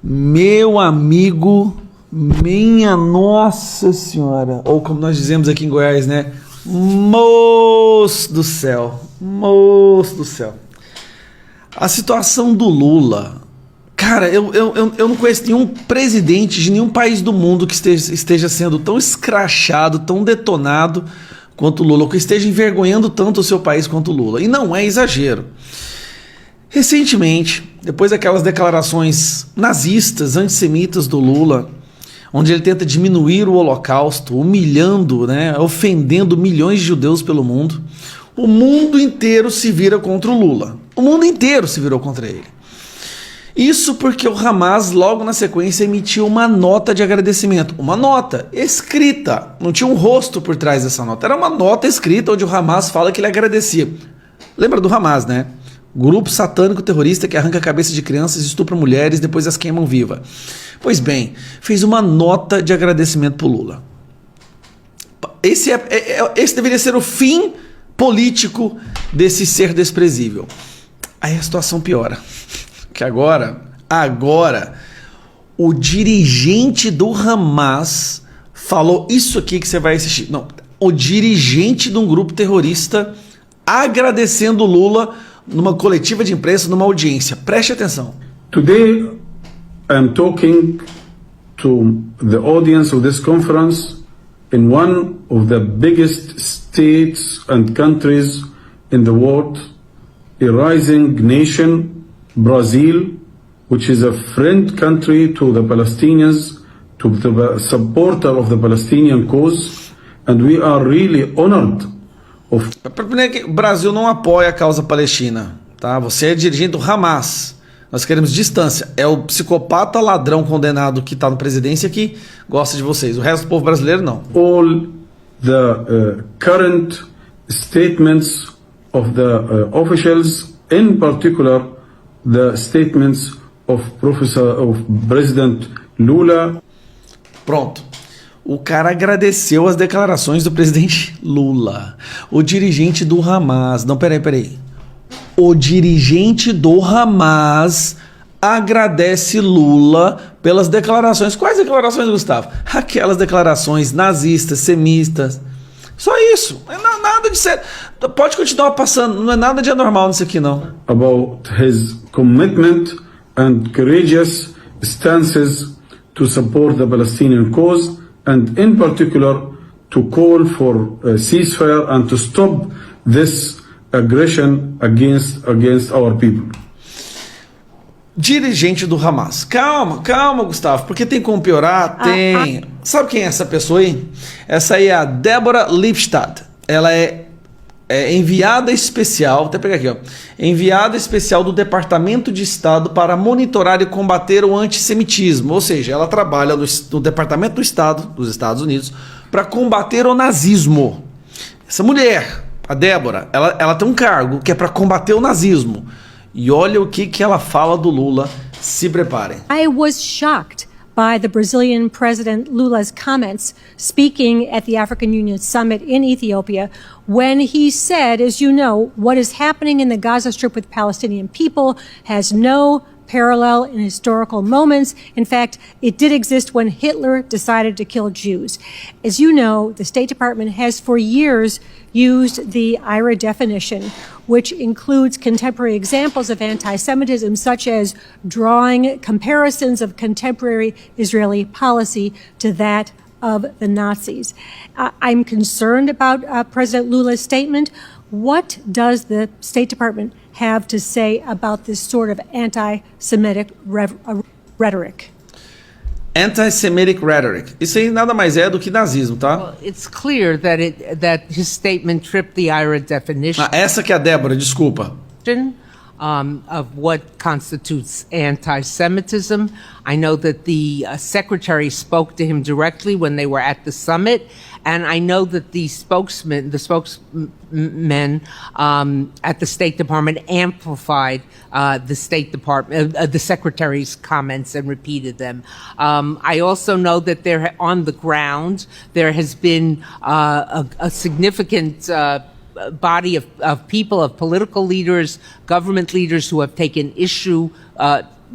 Meu amigo, minha Nossa Senhora, ou como nós dizemos aqui em Goiás, né? Moço do céu, moço do céu. A situação do Lula, cara, eu não conheço nenhum presidente de nenhum país do mundo que esteja sendo tão escrachado, tão detonado quanto o Lula, ou que esteja envergonhando tanto o seu país quanto o Lula. E não é exagero. Recentemente, depois daquelas declarações nazistas, antissemitas do Lula, onde ele tenta diminuir o Holocausto, humilhando, né, ofendendo milhões de judeus pelo mundo, o mundo inteiro se vira contra o Lula. O mundo inteiro se virou contra ele. Isso porque o Hamas, logo na sequência, emitiu uma nota de agradecimento. Uma nota escrita. Não tinha um rosto por trás dessa nota. Era uma nota escrita onde o Hamas fala que ele agradecia. Lembra do Hamas, né? Grupo satânico terrorista que arranca a cabeça de crianças, estupra mulheres, depois as queimam viva. Pois bem, fez uma nota de agradecimento pro Lula. Esse deveria ser o fim político desse ser desprezível. Aí a situação piora. Que agora, o dirigente do Hamas falou isso aqui que você vai assistir. Não, o dirigente de um grupo terrorista agradecendo o Lula numa coletiva de imprensa, numa audiência. Preste atenção. Today, I'm talking to the audience of this conference in one of the biggest states and countries in the world, a rising nation, Brazil, which is a friend country to the Palestinians, to the supporter of the Palestinian cause, and we are really honored. O Brasil não apoia a causa palestina, tá? Você é dirigente do Hamas. Nós queremos distância. É o psicopata ladrão condenado que está na presidência que gosta de vocês. O resto do povo brasileiro não. All the current statements of the officials, in particular the statements of President Lula. Pronto. O cara agradeceu as declarações do presidente Lula. O dirigente do Hamas... Não, peraí. O dirigente do Hamas agradece Lula pelas declarações. Quais declarações, Gustavo? Aquelas declarações nazistas, semistas. Só isso. Não é nada de sério. Pode continuar passando. Não é nada de anormal nisso aqui, não. About his commitment and courageous stances to support the Palestinian cause, and in particular to call for a ceasefire and to stop this aggression against our people. Dirigente do Hamas. Calma, Gustavo, porque tem como piorar? Tem. Sabe quem é essa pessoa aí? Essa aí é a Débora Lipstadt. Ela é enviada especial, até pegar aqui, ó, enviada especial do Departamento de Estado para monitorar e combater o antissemitismo, ou seja, ela trabalha no Departamento do Estado dos Estados Unidos para combater o nazismo. Essa mulher, a Débora, ela tem um cargo que é para combater o nazismo. E olha o que ela fala do Lula. Se preparem. I was shocked by the Brazilian President Lula's comments speaking at the African Union Summit in Ethiopia when he said, as you know, what is happening in the Gaza Strip with Palestinian people has no parallel in historical moments. In fact, it did exist when Hitler decided to kill Jews. As you know, the State Department has for years used the IRA definition, which includes contemporary examples of anti-Semitism, such as drawing comparisons of contemporary Israeli policy to that of the Nazis. I'm concerned about President Lula's statement. What does the State Department have to say about this sort of anti-Semitic rhetoric? Anti-Semitic rhetoric. Isso aí nada mais é do que nazismo, tá? Well, it's clear that his statement tripped the IRA definition. Essa que é a Débora, desculpa. Of what constitutes anti-Semitism. I know that the secretary spoke to him directly when they were at the summit, and I know that the spokesmen at the State Department amplified the State Department, the secretary's comments and repeated them. I also know that on the ground there has been a significant body of people, of political leaders, government leaders who have taken issue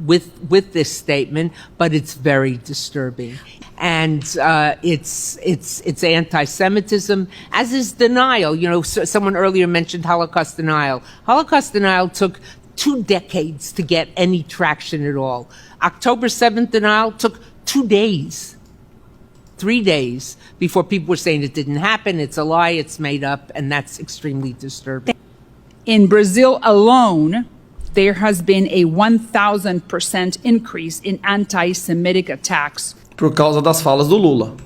with this statement, but it's very disturbing. And it's anti-Semitism, as is denial. You know, someone earlier mentioned Holocaust denial. Holocaust denial took 2 decades to get any traction at all. October 7th denial took 2 days, 3 days before people were saying it didn't happen, it's a lie, it's made up, and that's extremely disturbing. In Brazil alone, there has been a 1,000% increase in anti-Semitic attacks Por causa das falas do Lula.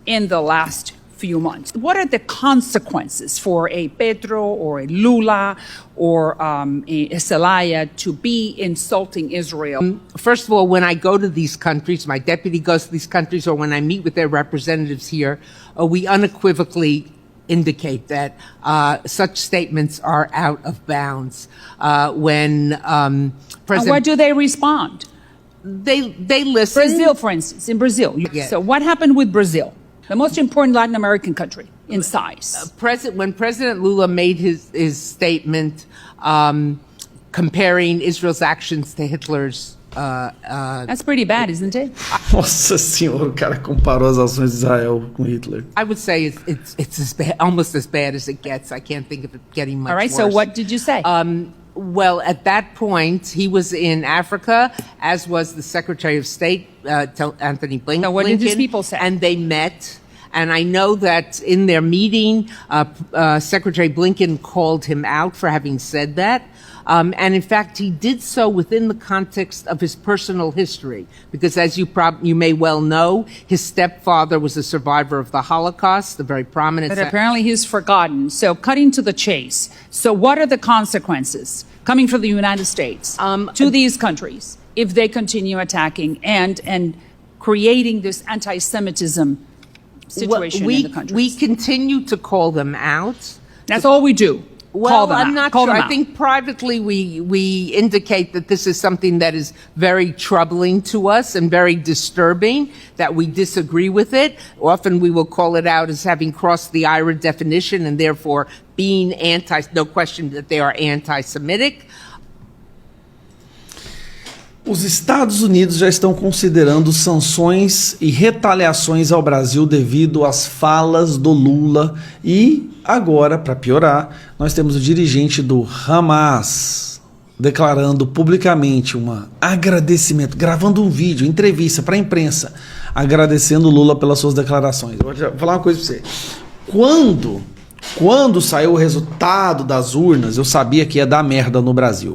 in the last few months. What are the consequences for a Pedro or a Lula or a Zelaya to be insulting Israel? First of all, when I go to these countries, my deputy goes to these countries, or when I meet with their representatives here, we unequivocally indicate that such statements are out of bounds. When And President... where do they respond? They listen. Brazil, for instance, in Brazil. Yeah. So what happened with Brazil, the most important Latin American country in size? When President Lula made his statement comparing Israel's actions to Hitler's... That's pretty bad, isn't it? Nossa senhora, o cara comparou as ações de Israel com Hitler. I would say it's as bad, almost as bad as it gets. I can't think of it getting much All right, worse. so what did you say? Well, at that point, he was in Africa, as was the Secretary of State, Anthony Blinken. Now, what did his people say? And they met. And I know that in their meeting, Secretary Blinken called him out for having said that. And in fact, he did so within the context of his personal history, because as you may well know, his stepfather was a survivor of the Holocaust, a very prominent... But apparently he's forgotten. So cutting to the chase. So what are the consequences coming from the United States to these countries if they continue attacking and creating this anti-Semitism situation in the countries? We continue to call them out. That's all we do. Well, I'm not sure. I think privately we indicate that this is something that is very troubling to us and very disturbing, that we disagree with it. Often we will call it out as having crossed the IRA definition and therefore being no question that they are anti-Semitic. Os Estados Unidos já estão considerando sanções e retaliações ao Brasil devido às falas do Lula. E agora, para piorar, nós temos o dirigente do Hamas declarando publicamente um agradecimento, gravando um vídeo, entrevista para a imprensa, agradecendo o Lula pelas suas declarações. Eu vou falar uma coisa para você. Quando saiu o resultado das urnas, eu sabia que ia dar merda no Brasil.